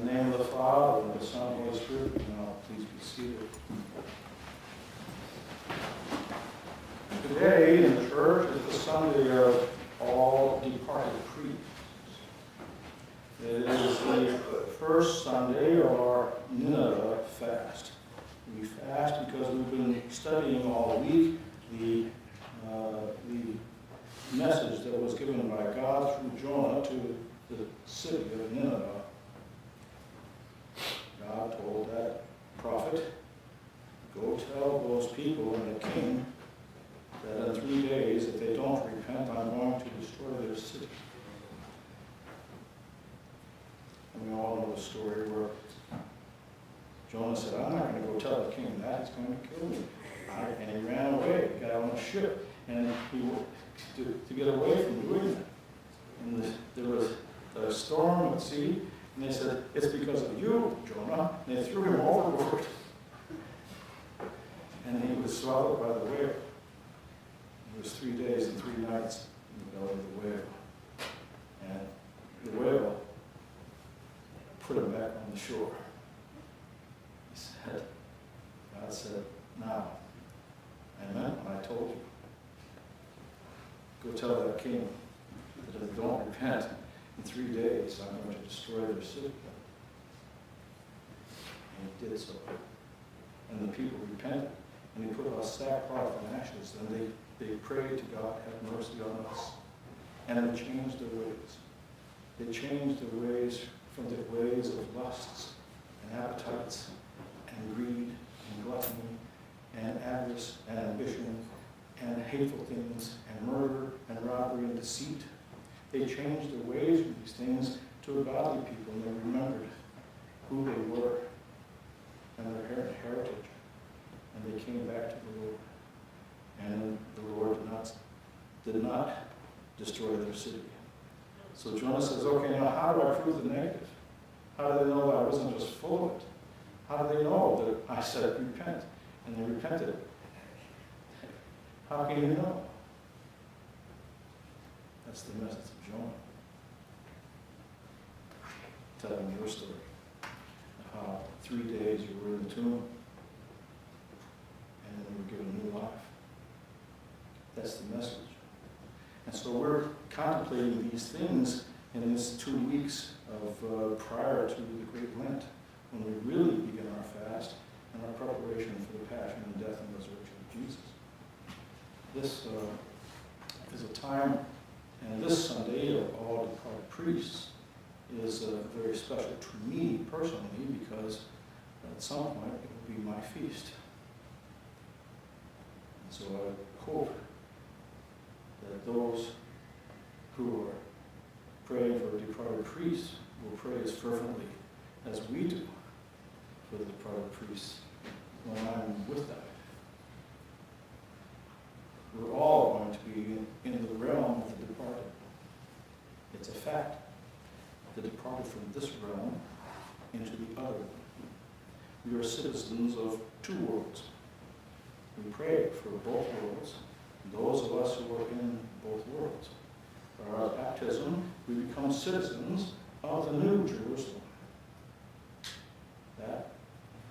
In the name of the Father, and of the Son, and the Holy Spirit, now please be seated. Today in the church is the Sunday of all departed priests. It is the first Sunday of our Nineveh fast. We fast because we've been studying all week the message that was given by God through Jonah to the city of Nineveh. God told that prophet, go tell those people and the king that in 3 days, if they don't repent, I'm going to destroy their city. And we all know the story where Jonah said, I'm not going to go tell the king that, he's going to kill me. And he ran away, he got on a ship, and he to get away from doing that. And there was a storm at sea, and they said, it's because of you, Jonah. And they threw him overboard. And he was swallowed by the whale. It was 3 days and 3 nights in the belly of the whale. And the whale put him back on the shore. He said, God said, now, I meant what I told you. Go tell that king that if they don't repent in 3 days, I'm going to destroy their city. And he did so. And the people repented. And he put out sackcloth and ashes. And they prayed to God, have mercy on us. And they changed their ways. They changed their ways from the ways of lusts and appetites and greed and gluttony and avarice and ambition and hateful things and murder and robbery and deceit. They changed their ways from these things to a godly people, and they remembered who they were and their heritage. And they came back to the Lord. And the Lord did not destroy their city. So Jonah says, okay, now how do I prove the negative? How do they know that I wasn't just full of it? How do they know that I said repent? And they repented. How can you know? That's the message of Jonah. Telling your story of how 3 days you were in the tomb and then you were given new life. That's the message. And so we're contemplating these things in this 2 weeks of prior to the Great Lent, when we really begin our fast and our preparation for the passion and death and resurrection of Jesus. This is a time, and this Sunday of all departed priests is very special to me personally, because at some point it will be my feast. And so I hope that those who are praying for departed priests will pray as fervently as we do for the departed priests when I'm with them. We're all going to be in the realm of the departed. It's a fact. The departed from this realm into the other. We are citizens of 2 worlds. We pray for both worlds, those of us who are in both worlds. By our baptism, we become citizens of the New Jerusalem. That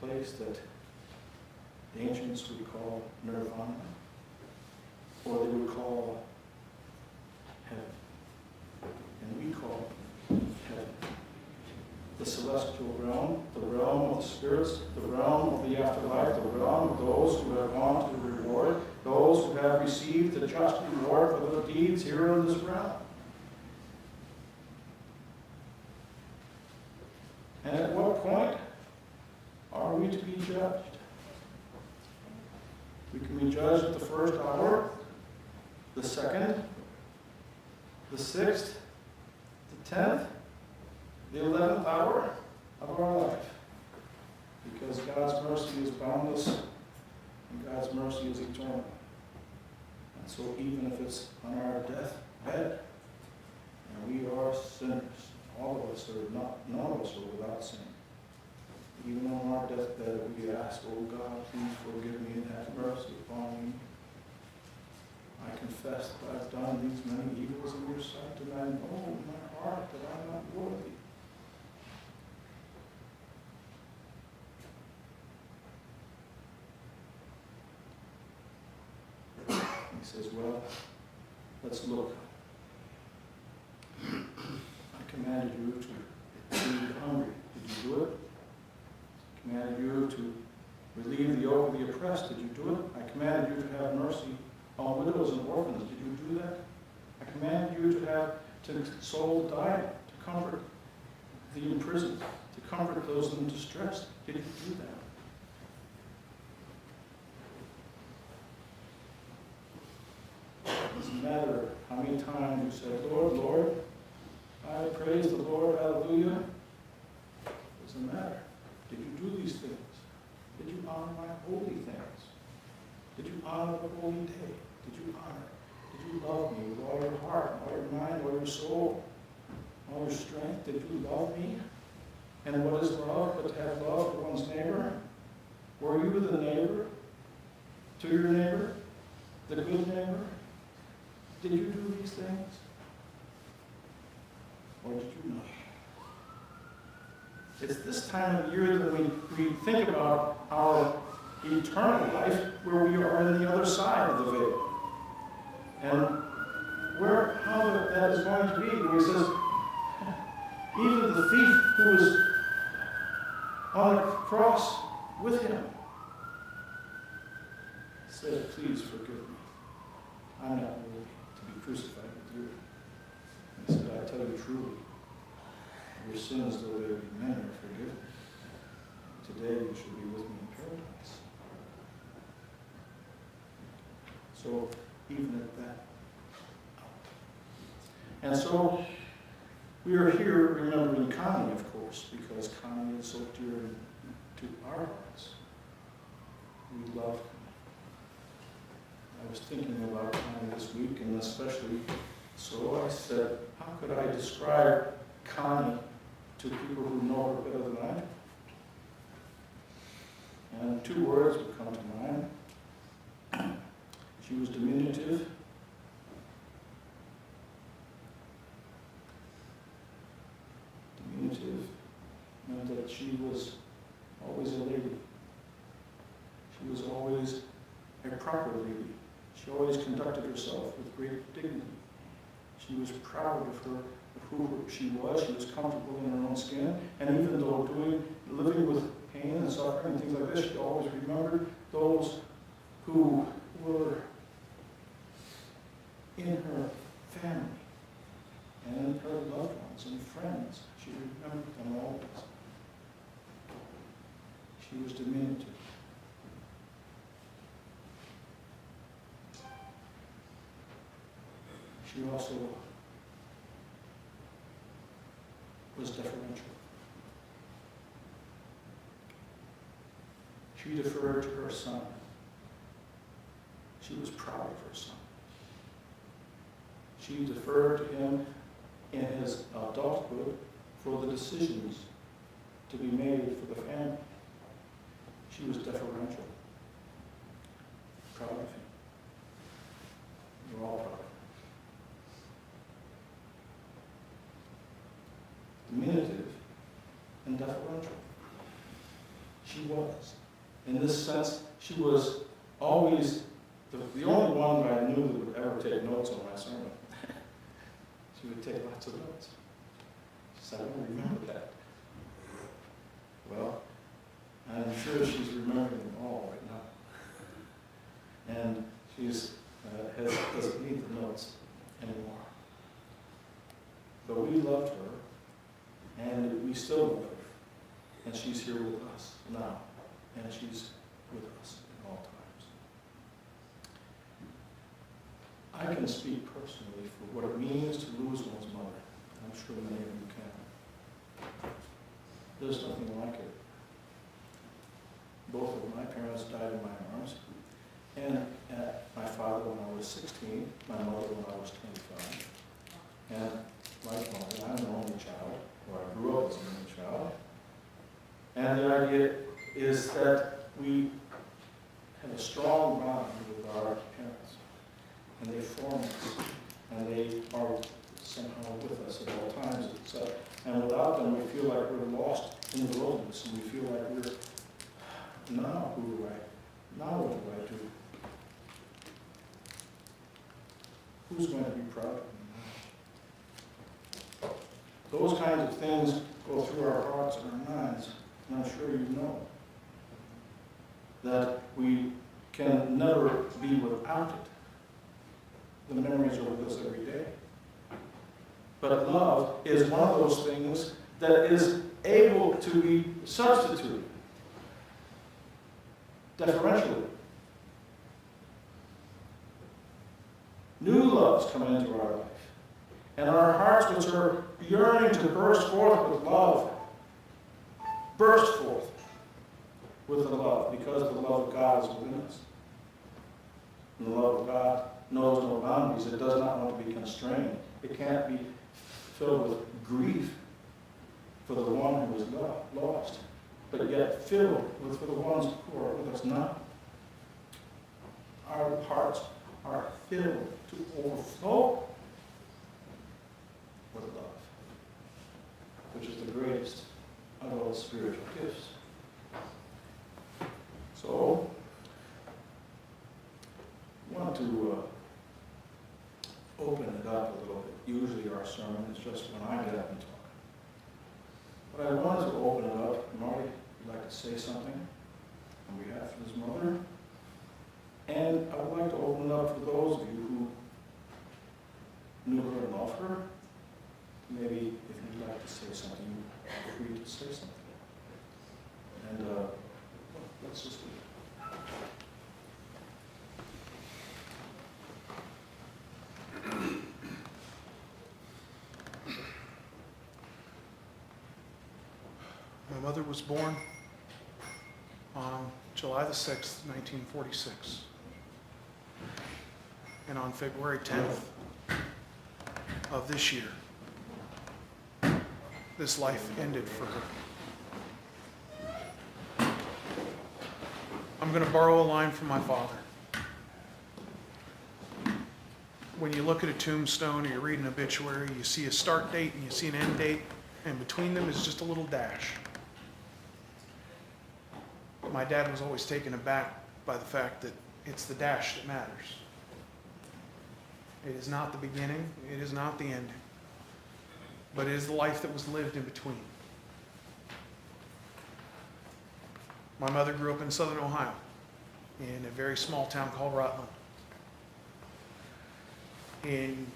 place that the ancients would call nirvana, or they would call heaven. And we call heaven. The celestial realm, the realm of the spirits, the realm of the afterlife, the realm of those who have gone to the reward, those who have received the just reward for their deeds here in this realm. And at what point are we to be judged? We can be judged at the first hour, the second, the 6th, the 10th, the 11th hour of our life. Because God's mercy is boundless and God's mercy is eternal. And so even if it's on our deathbed, and we are sinners, all of us are not, none of us are without sin. Even on our deathbed, we ask, oh God, please forgive me and have mercy upon me. I confess that I've done these many evils in your sight, and I know in my heart that I'm not worthy. says, well, let's look. I commanded you to feed the hungry. Did you do it? I commanded you to relieve the yoke of the oppressed. Did you do it? I commanded you to have mercy on widows and orphans. Did you do that? I commanded you to console the dying, to comfort the imprisoned, to comfort those in distress. Did you do that? It doesn't matter how many times you said, Lord, Lord, I praise the Lord, hallelujah. It doesn't matter. Did you do these things? Did you honor my holy things? Did you honor the holy day? Did you honor? Did you love me with all your heart, all your mind, all your soul, all your strength? Did you love me? And what is love but to have love for one's neighbor? Were you the neighbor to your neighbor, the good neighbor? Did you do these things? Or did you not? It's this time of year that we think about our eternal life, where we are on the other side of the veil. And how that is going to be, where he says, even the thief who was on the cross with him said, please forgive me. I'm not worthy to be crucified with you. And he said, I tell you truly, your sins, though they be many, are forgiven. Today you shall be with me in paradise. So, even at that. And so, we are here remembering Connie, of course, because Connie is so dear to our hearts. We love Connie. I was thinking about Connie this week, and especially, so I said, how could I describe Connie to people who know her better than I do? And two words would come to mind. She was diminutive. Diminutive meant that she was always a lady. She was always a proper lady. She always conducted herself with great dignity. She was proud of who she was. She was comfortable in her own skin. And even though living with pain and suffering and things like this, she always remembered those who were in her family and in her loved ones and friends. She remembered them always. She was diminutive. She also was deferential. She deferred to her son. She was proud of her son. She deferred to him in his adulthood for the decisions to be made for the family. She was deferential. Proud of him. We're all proud of him. Diminutive and deferential. She was. In this sense, she was always the only one that I knew that would ever take notes on my sermon. She would take lots of notes. She said, I don't remember that. Well, I'm sure she's remembering them all right now. And she's doesn't need the notes anymore. But we loved her, and we still love her. And she's here with us now. And she's with us at all times. I can speak personally for what it means to lose one's mother. I'm sure many of you can. There's nothing like it. Both of my parents died in my arms. And my father when I was 16, my mother when I was 25. And like mother, I'm an only child, or I grew up as an only child. And the idea is that we have a strong bond with our parents. And they form us. And they are somehow with us at all times. And without them, we feel like we're lost in the wilderness. And we feel like we're, now who do I, now what do I do? who's going to be proud of me? Those kinds of things go through our hearts and our minds, and I'm sure you know that we can never be without it. The memories are with us every day. But love is one of those things that is able to be substituted deferentially. New loves come into our life, and our hearts, which are yearning to burst forth with love, burst forth with the love, because the love of God is within us. And the love of God knows no boundaries. It does not want to be constrained. It can't be filled with grief for the one who is lost, but yet filled with for the ones who are with us now. Our hearts are filled to overflow with love, which is the greatest of all spiritual gifts. So, I want to open it up a little bit. Usually our sermon is just when I get up and talk. But I wanted to open it up. Marty, you'd like to say something on behalf of his mother? And I would like to open it up for those of you who knew her and loved her. Maybe if you'd like to say something, feel free to say something. And let's just do it. My mother was born on July the 6th, 1946. And on February 10th of this year, this life ended for her. I'm going to borrow a line from my father. When you look at a tombstone or you read an obituary, you see a start date and you see an end date, and between them is just a little dash. My dad was always taken aback by the fact that it's the dash that matters. It is not the beginning, it is not the ending, but it is the life that was lived in between. My mother grew up in southern Ohio, in a very small town called Rutland. In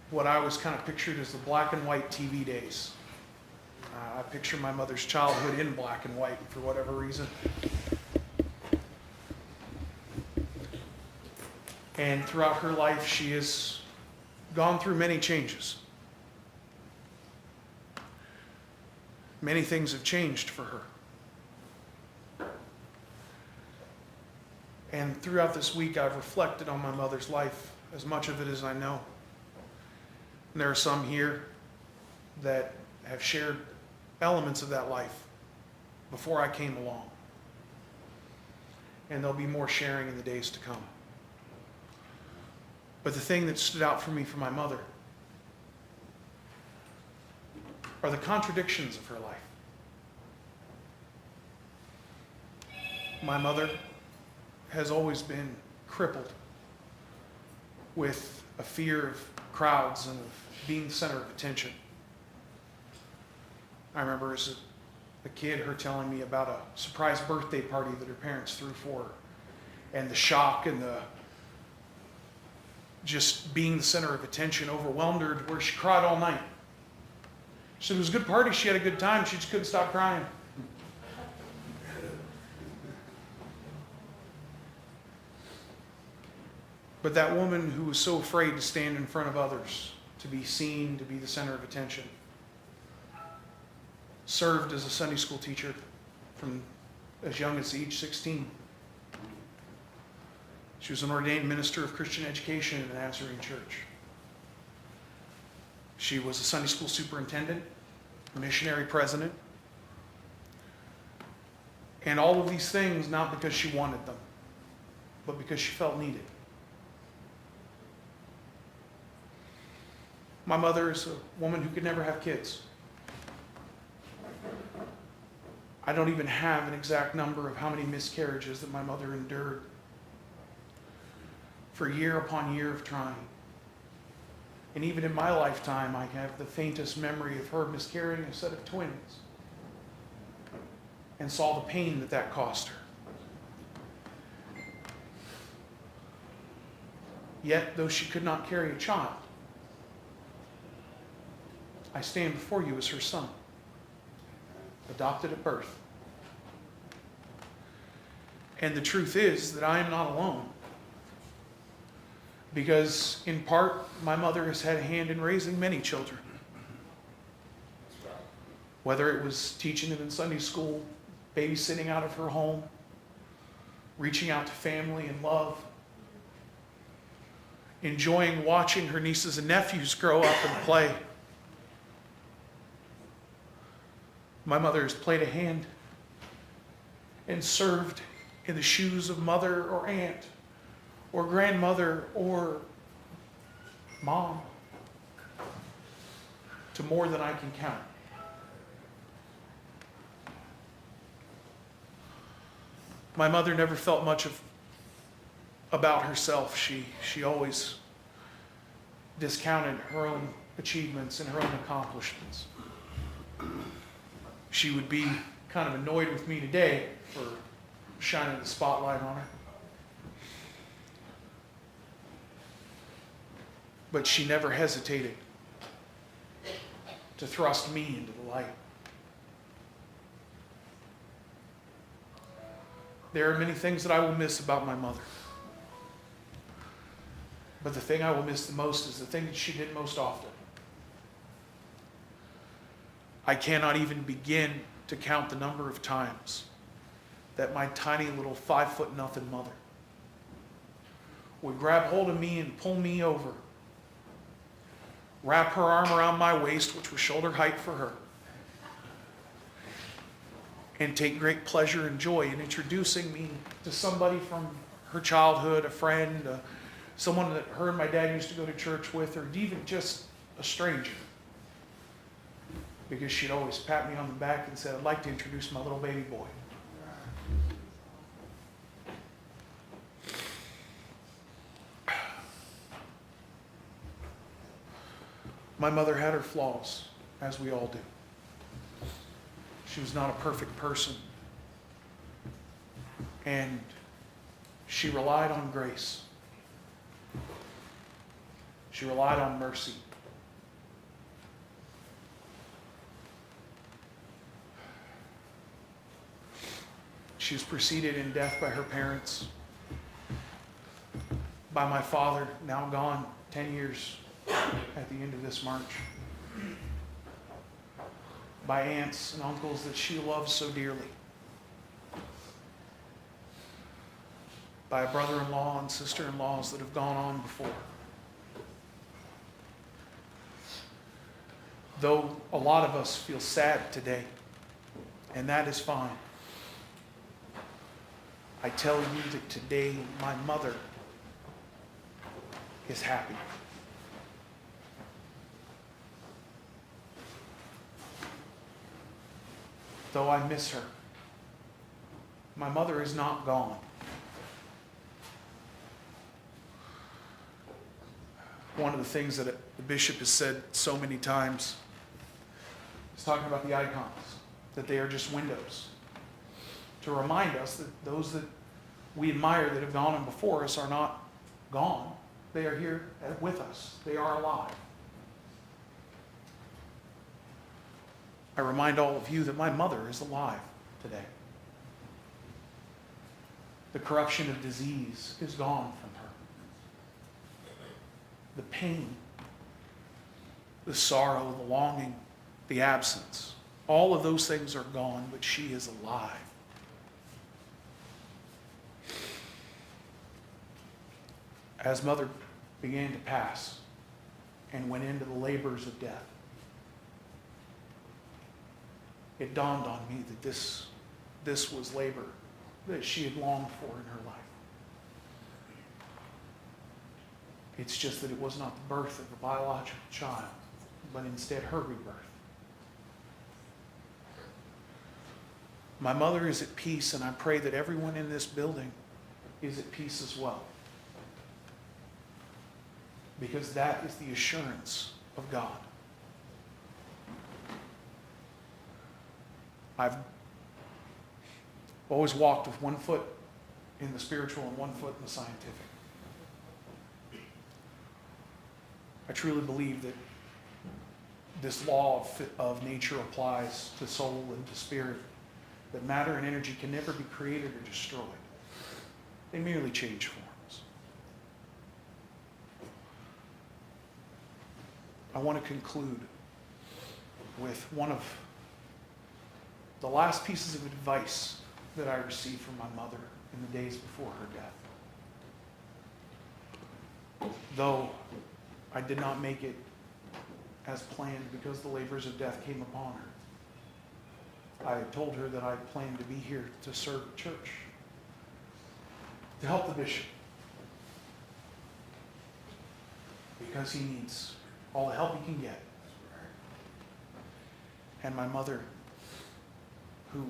what I was kind of pictured as the black and white TV days. I picture my mother's childhood in black and white for whatever reason. And throughout her life, she has gone through many changes. Many things have changed for her. And throughout this week, I've reflected on my mother's life, as much of it as I know. And there are some here that have shared elements of that life before I came along. And there'll be more sharing in the days to come. But the thing that stood out for me for my mother are the contradictions of her life. My mother has always been crippled with a fear of crowds and of being the center of attention. I remember as a kid her telling me about a surprise birthday party that her parents threw for her, and the shock and the just being the center of attention overwhelmed her to where she cried all night. She said it was a good party, she had a good time, she just couldn't stop crying. But that woman who was so afraid to stand in front of others, to be seen, to be the center of attention, served as a Sunday school teacher from as young as age 16. She was an ordained minister of Christian education in the Nazarene Church. She was a Sunday school superintendent, a missionary president, and all of these things not because she wanted them, but because she felt needed. My mother is a woman who could never have kids. I don't even have an exact number of how many miscarriages that my mother endured for year upon year of trying. And even in my lifetime, I have the faintest memory of her miscarrying a set of twins and saw the pain that that cost her. Yet, though she could not carry a child, I stand before you as her son, adopted at birth. And the truth is that I am not alone. Because, in part, my mother has had a hand in raising many children. Whether it was teaching them in Sunday school, babysitting out of her home, reaching out to family and love, enjoying watching her nieces and nephews grow up and play. My mother has played a hand and served in the shoes of mother or aunt or grandmother or mom to more than I can count. My mother never felt much about herself. She always discounted her own achievements and her own accomplishments. She would be kind of annoyed with me today for shining the spotlight on her. But she never hesitated to thrust me into the light. There are many things that I will miss about my mother. But the thing I will miss the most is the thing that she did most often. I cannot even begin to count the number of times that my tiny little 5'0" mother would grab hold of me and pull me over, wrap her arm around my waist, which was shoulder height for her, and take great pleasure and joy in introducing me to somebody from her childhood, a friend, someone that her and my dad used to go to church with, or even just a stranger. Because she'd always pat me on the back and said, "I'd like to introduce my little baby boy." My mother had her flaws, as we all do. She was not a perfect person. And she relied on grace. She relied on mercy. She was preceded in death by her parents, by my father, now gone 10 years at the end of this March, by aunts and uncles that she loved so dearly, by a brother-in-law and sister-in-laws that have gone on before. Though a lot of us feel sad today, and that is fine, I tell you that today my mother is happy. Though I miss her, my mother is not gone. One of the things that the bishop has said so many times is talking about the icons, that they are just windows to remind us that those that we admire that have gone on before us are not gone. They are here with us. They are alive. I remind all of you that my mother is alive today. The corruption of disease is gone from her. The pain, the sorrow, the longing, the absence, all of those things are gone, but she is alive. As mother began to pass and went into the labors of death, it dawned on me that this was labor that she had longed for in her life. It's just that it was not the birth of a biological child, but instead her rebirth. My mother is at peace, and I pray that everyone in this building is at peace as well. because that is the assurance of God. I've always walked with one foot in the spiritual and one foot in the scientific. I truly believe that this law of nature applies to soul and to spirit, that matter and energy can never be created or destroyed. They merely change forms. I want to conclude with one of the last pieces of advice that I received from my mother in the days before her death. Though I did not make it as planned because the labors of death came upon her, I told her that I planned to be here to serve the church, to help the bishop, because he needs all the help he can get. And my mother, who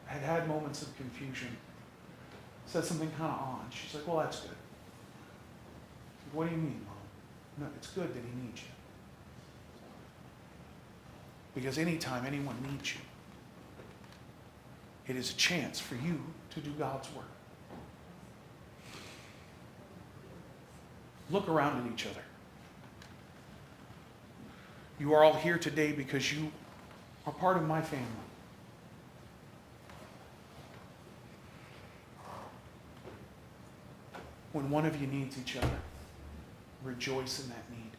had had moments of confusion, said something kind of odd. She's like, well, that's good. I said, what do you mean, Mom? No, it's good that he needs you. Because anytime anyone needs you, it is a chance for you to do God's work. Look around at each other. You are all here today because you are part of my family. When one of you needs each other, rejoice in that need.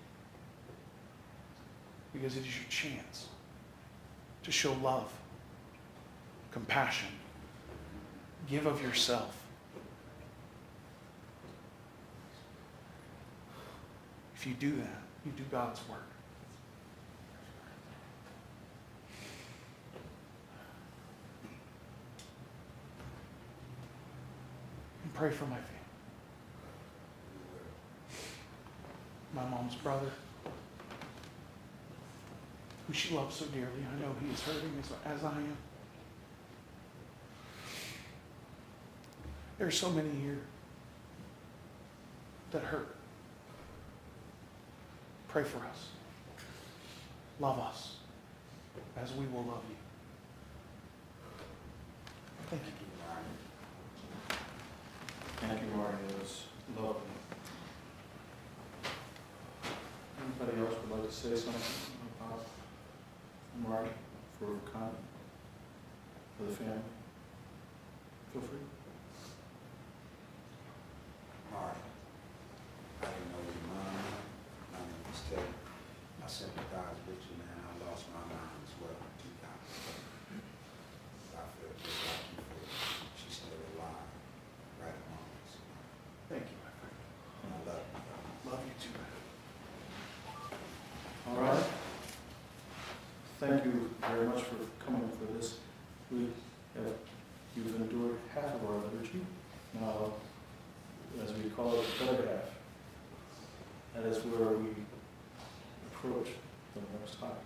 Because it is your chance to show love, compassion, give of yourself. If you do that, you do God's work. And pray for my family. My mom's brother, who she loves so dearly. I know he is hurting as I am. There are so many here that hurt. Pray for us. Love us as we will love you. Thank you. Thank you, Marty. It was lovely. Anybody else would like to say something about Marty for Connie, for the family? Feel free. Marty, I didn't know your mom. My name is Ted. I sympathize with you, man. I lost my mom as well in 2007. I feel just like you feel. She's still alive, right among us. Thank you, my friend. And I love you, brother. Love you too, man. All right. Thank you very much for coming for this. You've endured half of our liturgy. Now, as we call it, the better half. That is where we approach the Most High.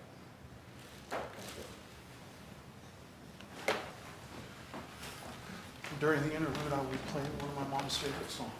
During the interlude, I will be playing one of my mom's favorite songs.